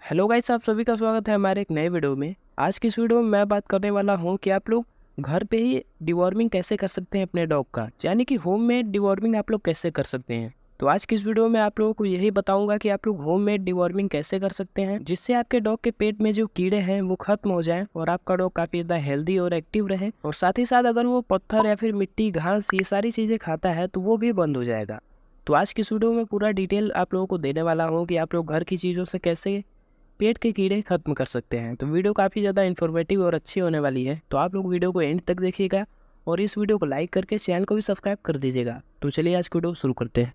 Hello guys, आप सभी का स्वागत है हमारे एक नए वीडियो में। आज की इस वीडियो में मैं बात करने वाला हूं कि आप लोग घर पे ही डिवॉर्मिंग कैसे कर सकते हैं अपने डॉग का, यानी कि होम मेड डिवॉर्मिंग आप लोग कैसे कर सकते हैं। तो आज की इस वीडियो में आप लोगों को यही बताऊंगा कि आप लोग होम मेड डिवॉर्मिंग कैसे कर सकते हैं, जिससे आपके डॉग के पेट में जो कीड़े हैं वो खत्म हो जाएं और आपका डॉग काफी ज़्यादा हेल्दी और एक्टिव रहे। और साथ ही साथ अगर वो पत्थर या फिर मिट्टी, घास, ये सारी चीज़ें खाता है तो वो भी बंद हो जाएगा। तो आज की इस वीडियो में पूरा डिटेल आप लोगों को देने वाला हूँ कि आप लोग घर की चीज़ों से कैसे पेट के कीड़े खत्म कर सकते हैं। तो वीडियो काफ़ी ज़्यादा इन्फॉर्मेटिव और अच्छी होने वाली है, तो आप लोग वीडियो को एंड तक देखिएगा और इस वीडियो को लाइक करके चैनल को भी सब्सक्राइब कर दीजिएगा। तो चलिए आज की वीडियो शुरू करते हैं।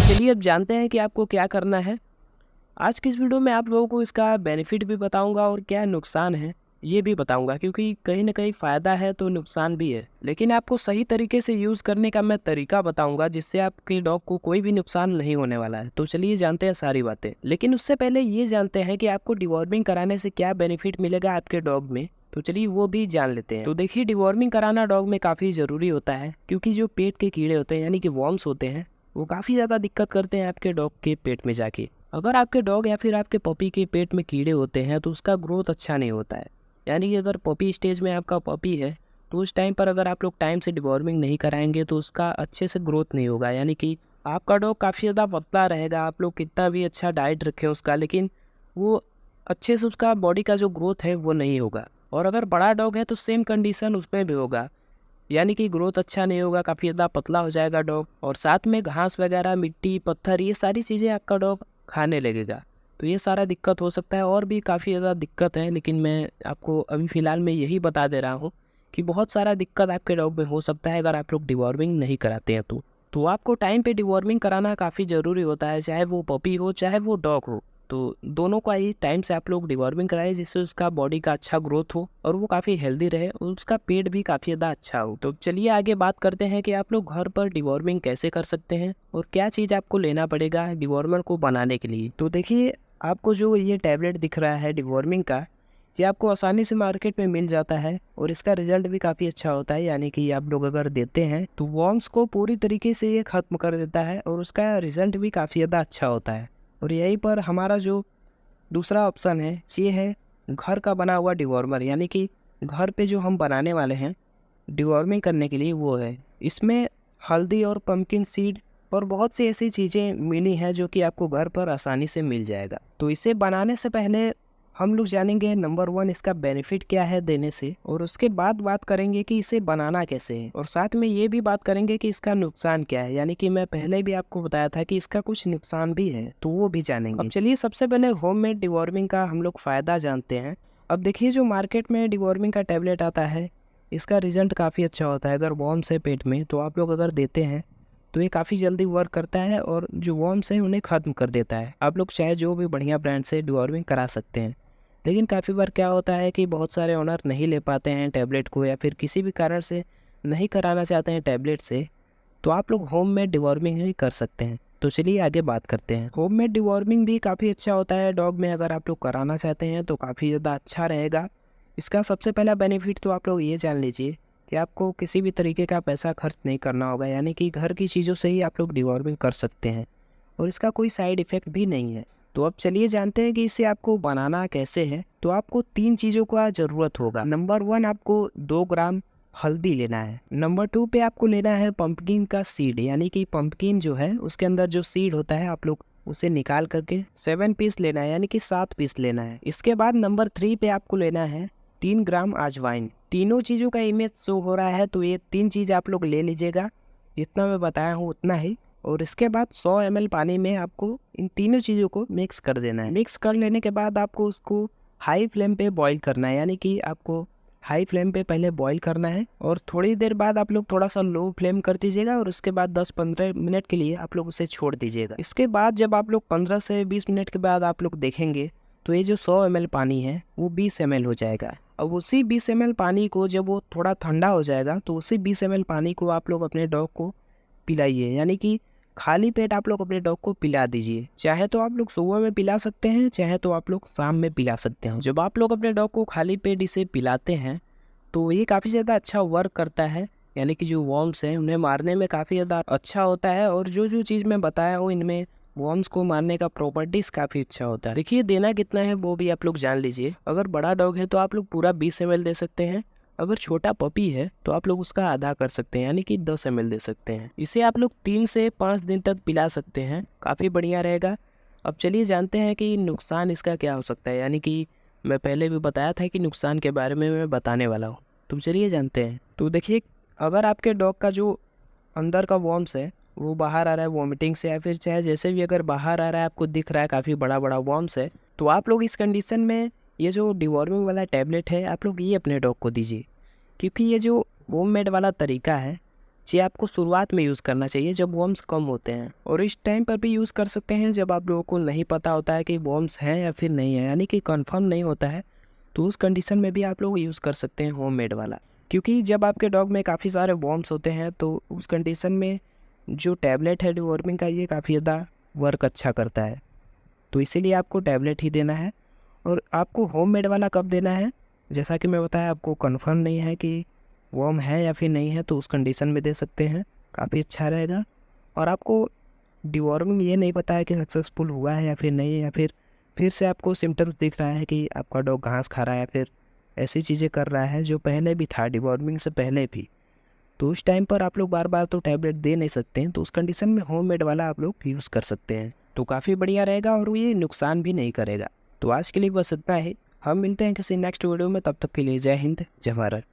चलिए अब जानते हैं कि आपको क्या करना है। आज की इस वीडियो में आप लोगों को इसका बेनिफिट भी बताऊंगा और क्या नुकसान है ये भी बताऊंगा, क्योंकि कहीं ना कहीं फ़ायदा है तो नुकसान भी है। लेकिन आपको सही तरीके से यूज़ करने का मैं तरीका बताऊंगा, जिससे आपके डॉग को कोई भी नुकसान नहीं होने वाला है। तो चलिए जानते हैं सारी बातें, लेकिन उससे पहले ये जानते हैं कि आपको डिवॉर्मिंग कराने से क्या बेनिफिट मिलेगा आपके डॉग में। तो चलिए वो भी जान लेते हैं। तो देखिए, डिवॉर्मिंग कराना डॉग में काफ़ी ज़रूरी होता है, क्योंकि जो पेट के कीड़े होते हैं यानी कि वॉर्म्स होते हैं, वो काफ़ी ज़्यादा दिक्कत करते हैं आपके डॉग के पेट में जाके। अगर आपके डॉग या फिर आपके पपी के पेट में कीड़े होते हैं तो उसका ग्रोथ अच्छा नहीं होता है। यानी कि अगर पपी स्टेज में आपका पपी है तो उस टाइम पर अगर आप लोग टाइम से डिवॉर्मिंग नहीं कराएंगे तो उसका अच्छे से ग्रोथ नहीं होगा। यानी कि आपका डॉग काफ़ी ज़्यादा पतला रहेगा, आप लोग कितना भी अच्छा डाइट रखें उसका, लेकिन वो अच्छे से उसका बॉडी का जो ग्रोथ है वो नहीं होगा। और अगर बड़ा डॉग है तो सेम कंडीशन उसमें भी होगा, यानी कि ग्रोथ अच्छा नहीं होगा, काफ़ी ज़्यादा पतला हो जाएगा डॉग। और साथ में घास वगैरह, मिट्टी, पत्थर, ये सारी चीज़ें आपका डॉग खाने लगेगा। तो ये सारा दिक्कत हो सकता है, और भी काफ़ी ज़्यादा दिक्कत है, लेकिन मैं आपको अभी फ़िलहाल में यही बता दे रहा हूँ कि बहुत सारा दिक्कत आपके डॉग में हो सकता है अगर आप लोग डिवॉर्मिंग नहीं कराते हैं। तो आपको टाइम पे डिवॉर्मिंग कराना काफ़ी ज़रूरी होता है, चाहे वो पपी हो चाहे वो डॉग हो। तो दोनों का ही टाइम से आप लोग डिवॉर्मिंग कराएं, जिससे उसका बॉडी का अच्छा ग्रोथ हो और वो काफ़ी हेल्दी रहे और उसका पेट भी काफ़ी ज़्यादा अच्छा हो। तो चलिए आगे बात करते हैं कि आप लोग घर पर डिवॉर्मिंग कैसे कर सकते हैं और क्या चीज़ आपको लेना पड़ेगा डिवॉर्मर को बनाने के लिए। तो देखिए, आपको जो ये टैबलेट दिख रहा है डिवॉर्मिंग का, ये आपको आसानी से मार्केट में मिल जाता है और इसका रिजल्ट भी काफ़ी अच्छा होता है। यानी कि आप लोग अगर देते हैं तो वॉर्म्स को पूरी तरीके से ये ख़त्म कर देता है और उसका रिजल्ट भी काफ़ी ज़्यादा अच्छा होता है। और यहीं पर हमारा जो दूसरा ऑप्शन है ये है घर का बना हुआ डिवॉर्मर, यानी कि घर पे जो हम बनाने वाले हैं डिवॉर्मिंग करने के लिए, वो है। इसमें हल्दी और पंपकिन सीड और बहुत सी ऐसी चीज़ें मिली हैं जो कि आपको घर पर आसानी से मिल जाएगा। तो इसे बनाने से पहले हम लोग जानेंगे नंबर 1 इसका बेनिफिट क्या है देने से, और उसके बाद बात करेंगे कि इसे बनाना कैसे है, और साथ में ये भी बात करेंगे कि इसका नुकसान क्या है। यानी कि मैं पहले भी आपको बताया था कि इसका कुछ नुकसान भी है, तो वो भी जानेंगे। अब चलिए सबसे पहले होममेड डिवॉर्मिंग का हम लोग फ़ायदा जानते हैं। अब देखिए, जो मार्केट में डिवॉर्मिंग का टैबलेट आता है इसका रिजल्ट काफ़ी अच्छा होता है। अगर वॉर्म्स है पेट में तो आप लोग अगर देते हैं तो ये काफ़ी जल्दी वर्क करता है और जो वॉर्म्स हैं उन्हें ख़त्म कर देता है। आप लोग चाहे जो भी बढ़िया ब्रांड से डिवॉर्मिंग करा सकते हैं। लेकिन काफ़ी बार क्या होता है कि बहुत सारे ओनर नहीं ले पाते हैं टैबलेट को, या फिर किसी भी कारण से नहीं कराना चाहते हैं टैबलेट से, तो आप लोग होम मेड डिवॉर्मिंग ही कर सकते हैं। तो चलिए आगे बात करते हैं। होम मेड डिवॉर्मिंग भी काफ़ी अच्छा होता है डॉग में, अगर आप लोग कराना चाहते हैं तो काफ़ी ज़्यादा अच्छा रहेगा। इसका सबसे पहला बेनिफिट तो आप लोग ये जान लीजिए कि आपको किसी भी तरीके का पैसा खर्च नहीं करना होगा। यानी कि घर की चीज़ों से ही आप लोग डिवॉर्मिंग कर सकते हैं और इसका कोई साइड इफ़ेक्ट भी नहीं है। तो अब चलिए जानते हैं कि इसे आपको बनाना कैसे है। तो आपको 3 चीज़ों का ज़रूरत होगा। नंबर 1, आपको 2 ग्राम हल्दी लेना है। नंबर 2 पे आपको लेना है पंपकिन का सीड, यानी कि पंपकिन जो है उसके अंदर जो सीड होता है आप लोग उसे निकाल करके 7 पीस लेना है, यानी कि 7 पीस लेना है। इसके बाद नंबर 3 पे आपको लेना है 3 ग्राम अजवाइन। तीनों चीज़ों का इमेज शो हो रहा है, तो ये 3 चीज़ आप लोग ले लीजिएगा, जितना मैं बताया हूँ उतना ही। और इसके बाद 100 ml पानी में आपको इन तीनों चीज़ों को मिक्स कर देना है। मिक्स कर लेने के बाद आपको उसको हाई फ्लेम पे बॉईल करना है, यानी कि आपको हाई फ्लेम पे पहले बॉईल करना है और थोड़ी देर बाद आप लोग थोड़ा सा लो फ्लेम कर दीजिएगा और उसके बाद 10-15 मिनट के लिए आप लोग उसे छोड़ दीजिएगा। इसके बाद जब आप लोग 15 से 20 मिनट के बाद आप लोग देखेंगे तो ये जो 100 ml पानी है वो 20 ml हो जाएगा। अब उसी 20 ml पानी को जब वो थोड़ा ठंडा हो जाएगा तो उसी 20 ml पानी को आप लोग अपने डॉग को पिलाइए। यानी कि खाली पेट आप लोग अपने डॉग को पिला दीजिए। चाहे तो आप लोग सुबह में पिला सकते हैं, चाहे तो आप लोग शाम में पिला सकते हैं। जब आप लोग अपने डॉग को खाली पेट इसे पिलाते हैं तो ये काफ़ी ज़्यादा अच्छा वर्क करता है, यानी कि जो वॉर्म्स हैं उन्हें मारने में काफ़ी ज़्यादा अच्छा होता है। और जो जो चीज़ मैं बताया हूँ इनमें वॉर्म्स को मारने का प्रॉपर्टीज़ काफ़ी अच्छा होता है। देखिए देना कितना है वो भी आप लोग जान लीजिए। अगर बड़ा डॉग है तो आप लोग पूरा 20 ml दे सकते हैं। अगर छोटा पपी है तो आप लोग उसका आधा कर सकते हैं, यानी कि 10 ml दे सकते हैं। इसे आप लोग 3 से 5 दिन तक पिला सकते हैं, काफ़ी बढ़िया रहेगा। अब चलिए जानते हैं कि नुकसान इसका क्या हो सकता है, यानी कि मैं पहले भी बताया था कि नुकसान के बारे में मैं बताने वाला हूँ। तो चलिए जानते हैं। तो देखिए, अगर आपके डॉग का जो अंदर का वॉर्म्स है वो बाहर आ रहा है वॉमिटिंग से, या फिर चाहे जैसे भी अगर बाहर आ रहा है, आपको दिख रहा है काफ़ी बड़ा बड़ा वॉर्म्स है, तो आप लोग इस कंडीशन में ये जो डिवॉर्मिंग वाला टैबलेट है आप लोग ये अपने डॉग को दीजिए। क्योंकि ये जो होममेड वाला तरीका है ये आपको शुरुआत में यूज़ करना चाहिए जब वॉर्म्स कम होते हैं, और इस टाइम पर भी यूज़ कर सकते हैं जब आप लोगों को नहीं पता होता है कि वॉर्म्स हैं या फिर नहीं है, यानी कि कंफर्म नहीं होता है, तो उस कंडीशन में भी आप लोग यूज़ कर सकते हैं होममेड वाला। क्योंकि जब आपके डॉग में काफ़ी सारे वॉर्म्स होते हैं तो उस कंडीशन में जो टैबलेट है डिवॉर्मिंग का ये काफ़ी ज़्यादा वर्क अच्छा करता है, तो इसीलिए आपको टैबलेट ही देना है। और आपको होममेड वाला कब देना है, जैसा कि मैं बताया आपको कंफर्म नहीं है कि वॉर्म है या फिर नहीं है, तो उस कंडीशन में दे सकते हैं, काफ़ी अच्छा रहेगा। और आपको डिवॉर्मिंग ये नहीं पता है कि सक्सेसफुल हुआ है या फिर नहीं है, या फिर से आपको सिम्टम्स दिख रहा है कि आपका डॉग घास खा रहा है या फिर ऐसी चीज़ें कर रहा है जो पहले भी था डिवॉर्मिंग से पहले भी, तो उस टाइम पर आप लोग बार बार तो टैबलेट दे नहीं सकते हैं, तो उस कंडीशन में होममेड वाला आप लोग यूज़ कर सकते हैं, तो काफ़ी बढ़िया रहेगा और ये नुकसान भी नहीं करेगा। तो आज के लिए बस इतना ही, हम मिलते हैं किसी नेक्स्ट वीडियो में, तब तक के लिए जय हिंद जय भारत।